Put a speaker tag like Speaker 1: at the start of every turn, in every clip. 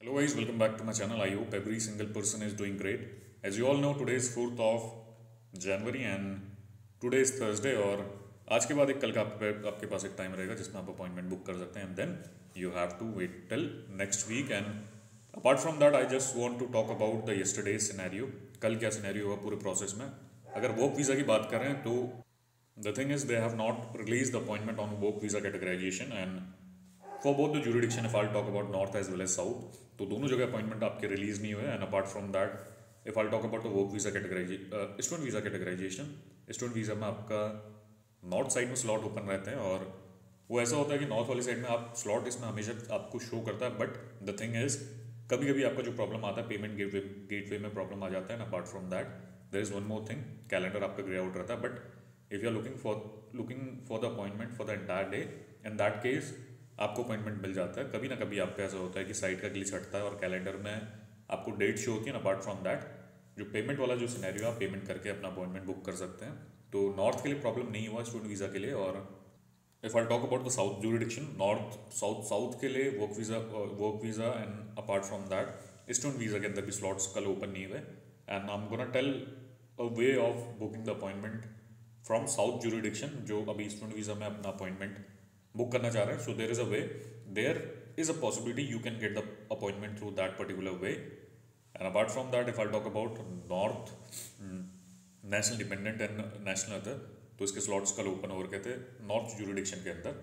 Speaker 1: Hello guys, welcome back to my channel. I hope every single person is doing great. As you all know, today is 4th of January and today is Thursday और आज के बाद एक कल का आपके पास एक time रहेगा जिसमें आप अपॉइंटमेंट बुक कर सकते हैं and then you have to wait till next week and apart from that I just want to talk about the yesterday scenario. कल क्या सिनेरियो हुआ पूरे प्रोसेस में. अगर वर्क वीज़ा की बात करें तो the thing is they have not release the appointment on work visa categorisation and for both the jurisdiction if I talk about north as well as south तो दोनों जगह अपॉइंटमेंट आपके रिलीज नहीं हुए. And apart from that if I talk about the work visa student visa categorisation, student visa में आपका north side में slot open रहते हैं और वो ऐसा होता है कि नॉर्थ वाली साइड में आप स्लॉट इसमें हमेशा आपको शो करता है. बट द थिंग इज कभी कभी आपका जो प्रॉब्लम आता है पेमेंट गेटवे में प्रॉब्लम आ जाता है. And apart from that there is one more thing, calendar आपका ग्रे आउट रहता है. But if you are looking for the appointment for the entire day in that case आपको अपॉइंटमेंट मिल जाता है. कभी ना कभी आपका ऐसा होता है कि साइट का ग्लिच हटता है और कैलेंडर में आपको डेट शो होती है. अपार्ट फ्रॉम दैट जो पेमेंट वाला जो सिनेरियो आप पेमेंट करके अपना अपॉइंटमेंट बुक कर सकते हैं. तो नॉर्थ के लिए प्रॉब्लम नहीं हुआ स्टूडेंट वीज़ा के लिए. और if I talk about the south jurisdiction, north south के लिए work visa and apart from that student visa के अंदर भी स्लॉट्स कल ओपन नहीं हुए. And I am gonna tell a way of booking the appointment from south jurisdiction जो अभी स्टूडेंट वीज़ा में अपना अपॉइंटमेंट बुक करना चाह रहे हैं. So there is a way, there is a possibility you can get the appointment through that particular way. And apart from that if I talk about north national dependent and national other तो इसके slots कल open हो रखे थे north jurisdiction के अंदर.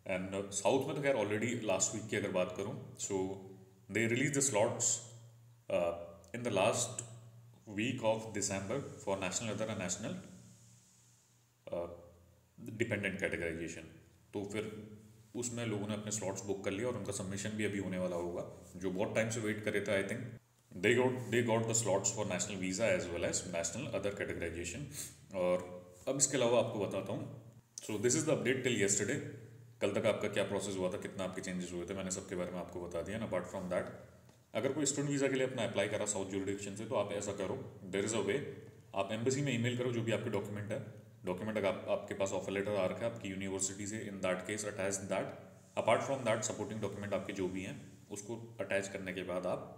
Speaker 1: And south में तो खैर ऑलरेडी लास्ट वीक की अगर बात करूँ so they release the slots in the last week of December for national other and national dependent categorisation. तो फिर उसमें लोगों ने अपने स्लॉट्स बुक कर लिया और उनका सबमिशन भी अभी होने वाला होगा. जो बहुत टाइम से वेट कर रहे थे I think they got the slots for national visa as well as national other categorization. और अब इसके अलावा आपको बताता हूँ. So this is the update till yesterday. कल तक आपका क्या प्रोसेस हुआ था, कितना आपके चेंजेस हुए थे, मैंने सबके बारे में आपको बता दिया. अपार्ट फ्रॉम दैट अगर कोई स्टूडेंट वीज़ा के लिए अपना अप्लाई करा साउथ जुरिडिक्शन से तो आप ऐसा करो, देर इज़ अ वे. आप एम्बेसी में ईमेल करो जो भी आपके डॉक्यूमेंट है. डॉक्यूमेंट अगर आपके पास ऑफर लेटर आ रखा है आपकी यूनिवर्सिटी से, इन that case attach that. Apart from that supporting document आपके जो भी हैं उसको अटैच करने के बाद आप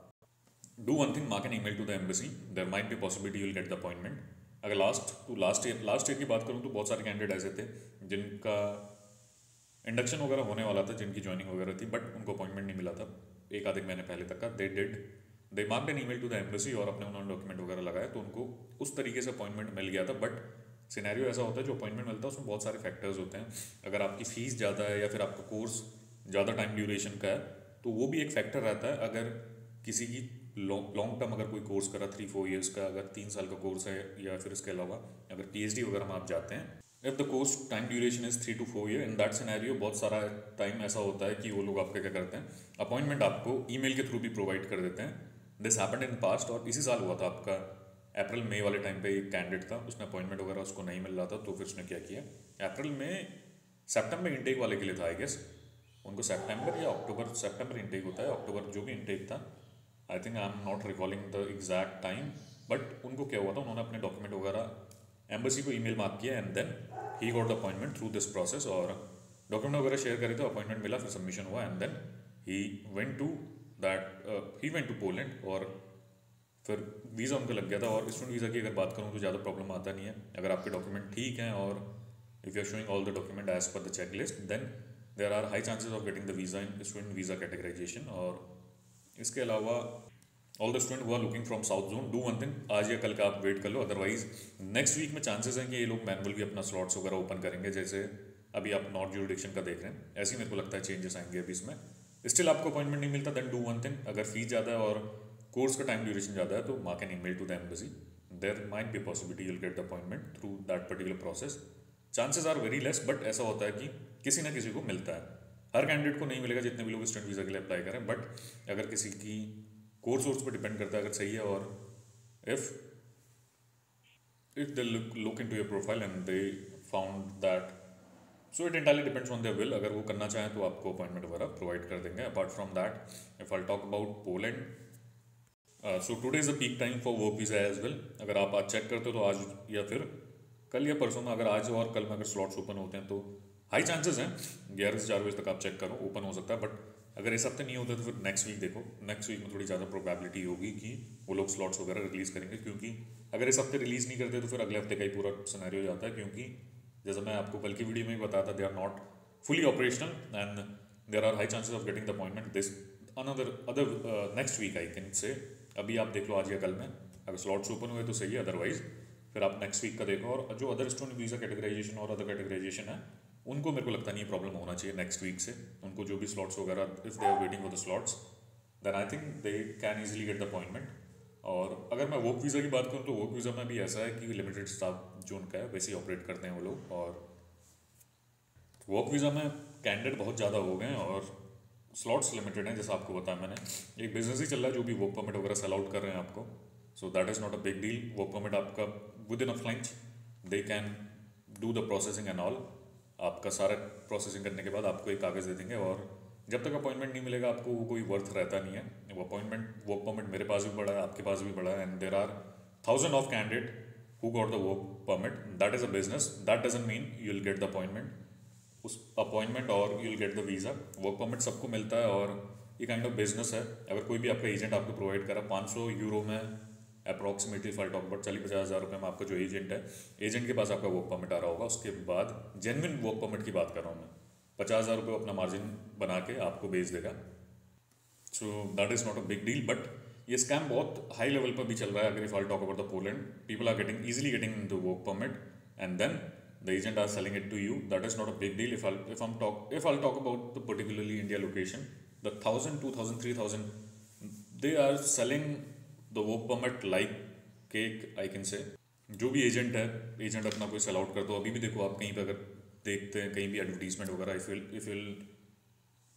Speaker 1: do one thing, mark an email to the embassy. There might be a possibility you'll get the appointment. अगर लास्ट ईयर की बात करूँ तो बहुत सारे कैंडिडेट ऐसे थे जिनका इंडक्शन वगैरह होने वाला था, जिनकी ज्वाइनिंग वगैरह थी, बट उनको अपॉइंटमेंट नहीं मिला था एक आधे महीने पहले तक का. They marked an email to the embassy और अपने उन्होंने डॉक्यूमेंट वगैरह लगाया तो उनको उस तरीके से अपॉइंटमेंट मिल गया था. बट सिनेरियो ऐसा होता है जो अपॉइंटमेंट मिलता है उसमें बहुत सारे फैक्टर्स होते हैं. अगर आपकी फ़ीस ज़्यादा है या फिर आपका कोर्स ज़्यादा टाइम ड्यूरेशन का है तो वो भी एक फैक्टर रहता है. अगर किसी की लॉन्ग टर्म अगर कोई कोर्स करा 3-4 ईयर्स का, अगर 3 साल का कोर्स है या फिर इसके अलावा अगर पीएचडी वगैरह में आप जाते हैं, if the course time duration is 3 to 4 year, in that scenario बहुत सारा टाइम ऐसा होता है कि वो लोग आपका क्या करते हैं अपॉइंटमेंट आपको ईमेल के थ्रू भी प्रोवाइड कर देते हैं. दिस हैपेंड इन पास्ट और इसी साल हुआ था आपका अप्रैल मई वाले टाइम पे एक कैंडिडेट था, उसने अपॉइंटमेंट वगैरह उसको नहीं मिल रहा था तो फिर उसने क्या किया, अप्रैल में सितंबर इंटेक वाले के लिए था आई गेस, उनको सितंबर या अक्टूबर, सितंबर इंटेक होता है, अक्टूबर जो भी इंटेक था, I think I am not recalling the exact time. But उनको क्या हुआ था, उन्होंने अपने डॉक्यूमेंट वगैरह एम्बेसी को ईमेल मार्क किया and then he got the appointment through this process. और डॉक्यूमेंट वगैरह शेयर करे तो अपॉइंटमेंट मिला, फिर सबमिशन हुआ and then he went to Poland और फिर वीज़ा उनको लग गया था. और स्टूडेंट वीज़ा की अगर बात करूँ तो ज़्यादा प्रॉब्लम आता नहीं है अगर आपके डॉक्यूमेंट ठीक हैं और if you are showing all the document as per the check list then there are high chances of getting the visa in student visa categorisation. और इसके अलावा all the student who are looking from south zone, do one thing, आज या कल का आप wait कर लो. अदरवाइज नेक्स्ट वीक में चांसेस हैं कि ये लोग मैनुअल भी अपना स्लॉट्स वगैरह ओपन करेंगे. जैसे अभी आप नॉर्थ जुरिडिक्शन का देख रहे हैं, ऐसे ही मेरे को लगता है चेंजेस आएंगे अभी इसमें. स्टिल आपको अपॉइंटमेंट नहीं मिलता, देन डू वन थिंग, अगर फीस ज़्यादा है और कोर्स का टाइम ड्यूरेशन ज़्यादा है तो mark an email to the embassy. There might be possibility you'll get the appointment through that particular process. Chances are very less but ऐसा होता है कि किसी ना किसी को मिलता है. हर कैंडिडेट को नहीं मिलेगा जितने भी लोग स्टूडेंट वीज़ा के लिए अप्लाई करें, बट अगर किसी की कोर्स वोर्स पर डिपेंड करता है अगर सही है. और if they look into your profile and they found that, so it entirely depends on their will. अगर वो करना चाहें तो आपको अपॉइंटमेंट वगैरह प्रोवाइड कर देंगे. Apart from that if I talk about Poland, so today is the peak time for work visa as well. अगर आप आज चेक करते हो तो आज या फिर कल या परसों में, अगर आज और कल में अगर स्लॉट्स ओपन होते हैं तो हाई चांसेस हैं 11 से 4 बजे तक आप चेक करो ओपन हो सकता है. बट अगर इस हफ्ते नहीं होता तो फिर नेक्स्ट वीक देखो, नेक्स्ट वीक में थोड़ी ज़्यादा प्रोबेबिलिटी होगी कि वो लोग स्लॉट्स वगैरह रिलीज़ करेंगे, क्योंकि अगर इस हफ्ते रिलीज़ नहीं करते तो फिर अगले हफ्ते का ही पूरा सिनेरियो हो जाता है, क्योंकि जैसा मैं आपको कल की वीडियो में ही बताया था, they are not fully operational and there are high chances of getting the appointment this other next week I can say। अभी आप देख लो आज या कल में, अगर स्लॉट्स ओपन हुए तो सही है, अदरवाइज फिर आप नेक्स्ट वीक का देखो। और जो अदर स्टूडेंट वीज़ा कैटेगराइजेशन और अदर कैटेगराइजेशन है उनको मेरे को लगता नहीं प्रॉब्लम होना चाहिए नेक्स्ट वीक से। उनको जो भी स्लॉट्स वगैरह, if they are waiting for the slots then I think they can easily get the appointment. और अगर मैं वर्क वीज़ा की बात करूँ तो वर्क वीज़ा में भी ऐसा है कि लिमिटेड स्टाफ जो उनका है वैसे ही ऑपरेट करते हैं वो लोग। और वर्क वीज़ा में कैंडिडेट बहुत ज़्यादा हो गए हैं और स्लॉट्स लिमिटेड हैं, जैसा आपको बताया मैंने। एक बिजनेस ही चल रहा है जो भी वर्क परमिट वगैरह सेल आउट कर रहे हैं आपको, so that is not a big deal. Work permit आपका विद इन अ फ्लाइंच they can do the processing and all. आपका सारा प्रोसेसिंग करने के बाद आपको एक कागज़ दे देंगे, और जब तक अपॉइंटमेंट नहीं मिलेगा आपको वो कोई वर्थ रहता नहीं है। वो अपॉइंटमेंट, वर्क परमिट मेरे पास भी पड़ा है, आपके पास भी पड़ा है, and there are thousand of candidate who got the work permit. That is a business, that doesn't mean you will get the appointment, उस अपॉइंटमेंट और you will get the visa. Work permit सबको मिलता है और ये kind of business है। अगर कोई भी आपका एजेंट आपको प्रोवाइड करा 500 यूरो में अप्रॉक्सीमेटली, फॉर टॉक अबाउट 40-50 हज़ार रुपये में आपका जो एजेंट है, एजेंट के पास आपका वर्क परमिट आ रहा होगा। उसके बाद जेन्युइन वर्क परमिट की बात कर रहा हूँ मैं, 50,000 रुपये अपना मार्जिन बना के आपको भेज देगा। So that is not a big deal. But ये स्कैम बहुत हाई लेवल पर भी चल रहा है। अगर if I talk about the Poland, people are getting easily getting the work permit and then the agent are selling it to you. That is not a big deal. If I'll talk about the particularly India location, the 1,000, 2,000, 3,000, they are selling the work permit like cake, I can say। जो भी agent है, agent अपना कोई sell out करता हो, अभी भी देखो आप कहीं पे अगर देखते हैं कहीं भी एडवर्टीजमेंट वगैरह, if will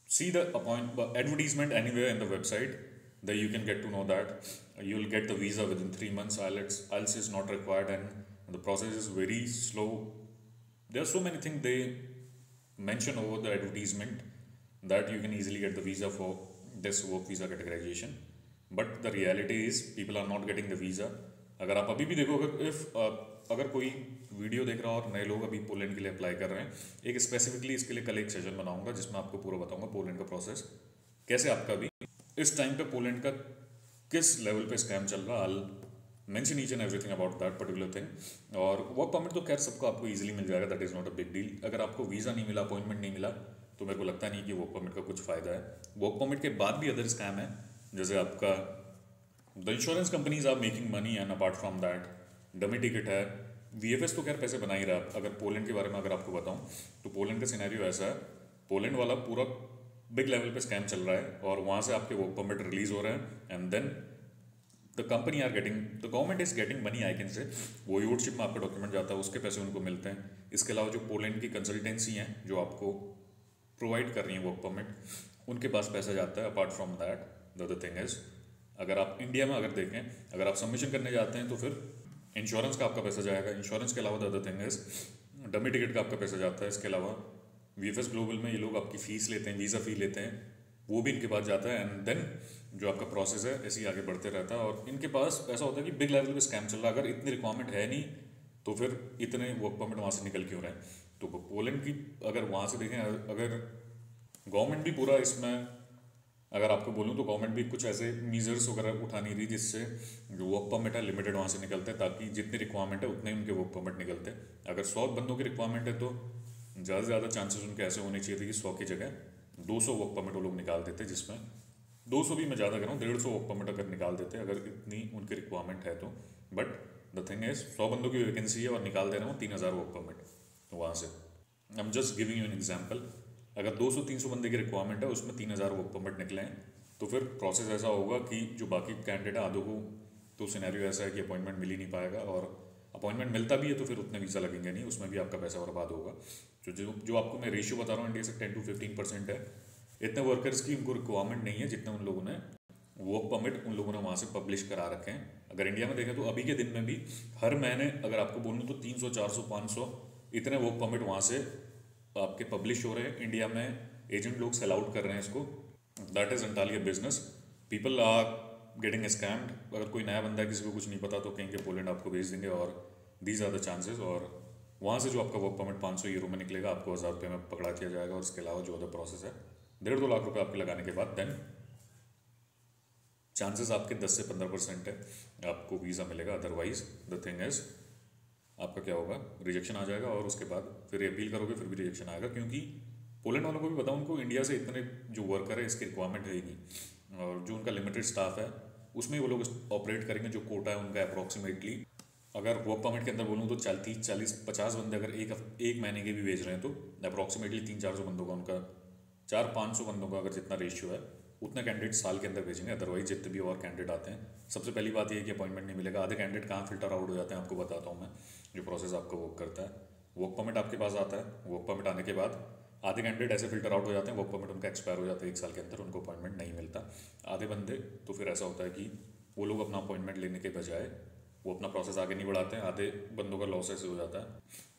Speaker 1: see the advertisement anywhere in the website, then you can get to know that you will get the visa within 3 months। IELTS is not required and the process is very slow। There are so many things they mention over the advertisement that you can easily get the visa for this work visa categorization, but the reality is people are not getting the visa। अगर आप अभी भी देखो, अगर कोई video देख रहा हो और नए लोग अभी पोलैंड के लिए अप्लाई कर रहे हैं, एक स्पेसिफिकली इसके लिए कल एक सेशन बनाऊंगा जिसमें आपको पूरा बताऊंगा पोलैंड का प्रोसेस कैसे आपका भी इस टाइम पे पोलैंड का किस लेवल पे स्कैम चल रहा है। Mention each and everything about that particular thing. और वर्क परमिट तो खैर सबको आपको इजीली मिल जाएगा, that is not a big deal. अगर आपको वीज़ा नहीं मिला, अपॉइंटमेंट नहीं मिला, तो मेरे को लगता नहीं कि वर्क परमिट का कुछ फ़ायदा है। वर्क परमिट के बाद भी अदर स्कैम है, जैसे आपका the insurance companies are making money, and apart from that dummy ticket है। VFS तो खैर पैसे बना ही रहा है। अगर पोलैंड के बारे में अगर आपको बताऊँ तो पोलैंड का सिनेरियो ऐसा है, पोलैंड वाला पूरा बिग लेवल पे स्कैम चल रहा है और वहाँ से आपके वर्क परमिट रिलीज हो रहे हैं, and then the company are getting, the government is getting money, I can say. वो यूडशिप में आपका डॉक्यूमेंट जाता है, उसके पैसे उनको मिलते हैं। इसके अलावा जो पोलैंड की कंसल्टेंसी हैं जो आपको प्रोवाइड कर रही हैं वर्क परमिट, उनके पास पैसा जाता है। Apart from that the other thing is, अगर आप इंडिया में अगर देखें, अगर आप सबमिशन करने जाते हैं तो फिर इंश्योरेंस का आपका पैसा जाएगा। इंश्योरेंस के अलावा the other thing is dummy ticket का आपका पैसा जाता है। इसके अलावा VFS ग्लोबल में ये लोग आपकी फ़ीस लेते हैं, वीज़ा फ़ी लेते हैं, वो भी इनके पास जाता है, एंड देन जो आपका प्रोसेस है ऐसे ही आगे बढ़ते रहता है। और इनके पास ऐसा होता है कि बिग लेवल पे स्कैम चल रहा है। अगर इतनी रिक्वायरमेंट है नहीं तो फिर इतने वर्क परमिट वहाँ से निकल क्यों रहे हैं। तो पोलैंड की अगर वहाँ से देखें, अगर गवर्नमेंट भी पूरा इसमें, अगर आपको बोलूँ तो गवर्नमेंट भी कुछ ऐसे मीजर्स वगैरह उठा नहीं रही जिससे जो वर्क परमिट है लिमिटेड वहाँ से निकलते हैं, ताकि जितनी रिक्वायरमेंट है उतने ही उनके वर्क परमिट निकलते हैं। अगर 100 बंदों की रिक्वायरमेंट है तो ज़्यादा से ज़्यादा चांसेस उनके ऐसे होने चाहिए थे कि 100 की जगह 200 वर्क परमिट वो लोग निकाल देते, जिसमें 200 भी मैं ज़्यादा कर रहा हूँ, 150 वर्क परमिट अगर निकाल देते अगर इतनी उनकी रिक्वायरमेंट है तो। बट द थिंग इज 100 बंदों की वैकेंसी है और निकाल दे रहा हूँ 3,000 वर्क परमिट वहाँ से। आई am just giving you an example. अगर 200-300 बंदे की रिक्वायरमेंट है, उसमें 3,000 वर्क परमिट निकले हैं, तो फिर प्रोसेस ऐसा होगा कि जो बाकी कैंडिडेट है आधों को तो सिनेरियो ऐसा है कि अपॉइंटमेंट मिल ही नहीं पाएगा, और अपॉइंटमेंट मिलता भी है तो फिर उतने वीज़ा लगेंगे नहीं, उसमें भी आपका पैसा बर्बाद होगा। जो आपको मैं रेशियो बता रहा हूँ इंडिया से 10-15% है। इतने वर्कर्स की उनको रिक्वायरमेंट नहीं है जितने उन लोगों ने वर्क परमिट उन लोगों ने वहाँ से पब्लिश करा रखे हैं। अगर इंडिया में देखें तो अभी के दिन में भी हर महीने अगर आपको बोलूँ तो 300, 400, 500 इतने वर्क परमिट वहाँ से आपके पब्लिश हो रहे हैं। इंडिया में एजेंट लोग सेल आउट कर रहे हैं इसको। That is entirely a business. People are getting scammed. अगर कोई नया बंदा है, किसी को कुछ नहीं पता, तो कहेंगे पोलैंड आपको भेज देंगे और दीज आर द चांसेस। और वहाँ से जो आपका वर्क परमिट 500 यूरो में निकलेगा, आपको 1,000 रुपये में पकड़ा दिया जाएगा, और इसके अलावा जो अदर प्रोसेस है 1.5-2 लाख रुपए आपके लगाने के बाद देन चांसेस आपके 10 से 15% है आपको वीज़ा मिलेगा। अदरवाइज द थिंग इज आपका क्या होगा, रिजेक्शन आ जाएगा और उसके बाद फिर अपील करोगे फिर भी रिजेक्शन आएगा, क्योंकि पोलैंड वालों को भी बताऊँ, उनको इंडिया से इतने जो वर्कर है इसकी रिक्वायरमेंट है ही नहीं, और जो उनका लिमिटेड स्टाफ है उसमें वो लोग ऑपरेट करेंगे। जो कोटा है उनका अप्रॉक्सीमेटली, अगर वर्क परमिट के अंदर बोलूँ तो 30-40-50 बंदे अगर एक महीने के भी भेज रहे हैं तो अप्रॉक्सीमेटली 300-400 बंदों का उनका 400-500 बंदों का अगर जितना रेशियो है उतना कैंडिडेट साल के अंदर भेजेंगे। अदरवाइज जितने भी और कैंडिडेट आते हैं, सबसे पहली बात यह है कि अपॉइंटमेंट नहीं मिलेगा। आधे कैंडिडेट कहाँ फिल्टर आउट हो जाते हैं आपको बताता हूँ मैं, जो प्रोसेस आपका वर्क करता है। वर्क परमिट आपके पास आता है, वर्क परमिट आने के बाद आधे कैंडिडेट ऐसे फिल्टर आउट हो जाते हैं, वर्क परमिट उनका एक्सपायर हो जाता है 1 साल के अंदर, उनको अपॉइंटमेंट नहीं मिलता। आधे बंदे तो फिर ऐसा होता है कि वो लोग अपना अपॉइंटमेंट लेने के बजाय वो अपना प्रोसेस आगे नहीं बढ़ाते हैं। आधे बंदों का लॉस ऐसे हो जाता है।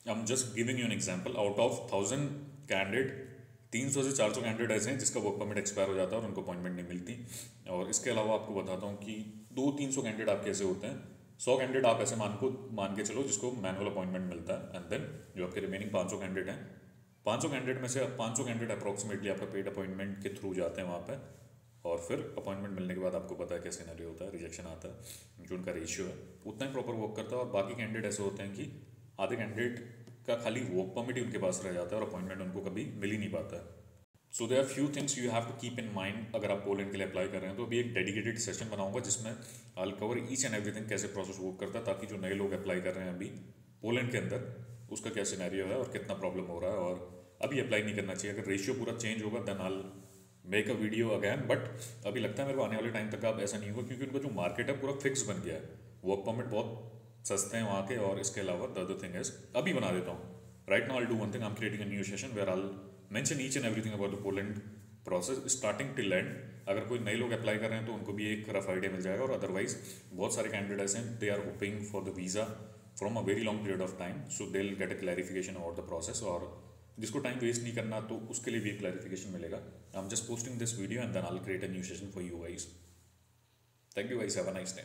Speaker 1: आई am just giving you an example, out of 1000 candidate 300 से 400 कैंडिडेट ऐसे हैं जिसका वर्क परमिट एक्सपायर हो जाता है और उनको अपॉइंटमेंट नहीं मिलती। और इसके अलावा आपको बताता हूँ कि 200-300 कैंडिडेट आपके ऐसे होते हैं, 100 कैंडिडेट आप ऐसे मान के चलो जिसको मैनुअल अपॉइंटमेंट मिलता है। एंड देन जो आपके रिमेनिंग 500 कैंडिडेट हैं, 500 कैंडिडेट में से 500 कैंडिडेट अप्रॉक्सीमेटली आपका पेड अपॉइंटमेंट के थ्रू जाते हैं वहाँ पे, और फिर अपॉइंटमेंट मिलने के बाद आपको पता है क्या सिनेरियो होता है, रिजेक्शन आता है। जो उनका रेशियो है उतना ही प्रॉपर वर्क करता है, और बाकी कैंडिडेट ऐसे होते हैं कि आधे कैंडिडेट का खाली वर्क परमिट ही उनके पास रह जाता है और अपॉइंटमेंट उनको कभी मिल ही नहीं पाता है। So there are few things you have to keep in mind अगर आप पोलैंड के लिए अप्लाई कर रहे हैं तो। अभी एक डेडिकेटेड सेशन बनाऊंगा जिसमें I will cover each and everything, कैसे प्रोसेस वर्क करता है, ताकि जो नए लोग अप्लाई कर रहे हैं अभी पोलैंड के अंदर उसका क्या सिनेरियो है और कितना प्रॉब्लम हो रहा है, और अभी अप्लाई नहीं करना चाहिए। अगर रेशियो पूरा चेंज होगा then I will make a video again, but अभी लगता है मेरे को आने वाले टाइम तक अब ऐसा नहीं होगा, क्योंकि उनका जो मार्केट है पूरा फिक्स बन गया है। वर्क परमिट बहुत सस्ते हैं वहाँ के, और इसके अलावा द अदर थिंग इज, अभी बना देता हूँ right now, I will do one thing, I am creating a new session where I will mention each and everything about the Poland process starting till end. अगर कोई नए लोग apply कर रहे हैं तो उनको भी एक रफ आइडिया मिल जाएगा, और अदरवाइज बहुत सारे कैंडिडेट ऐसे हैं they are hoping for the visa from a very long period of time, so they will get a clarification about the process. और जिसको टाइम वेस्ट नहीं करना तो उसके लिए भी एक क्लैरिफिकेशन मिलेगा। I am just posting this video and then I will create a new session for you guys. Thank you guys, have a nice day.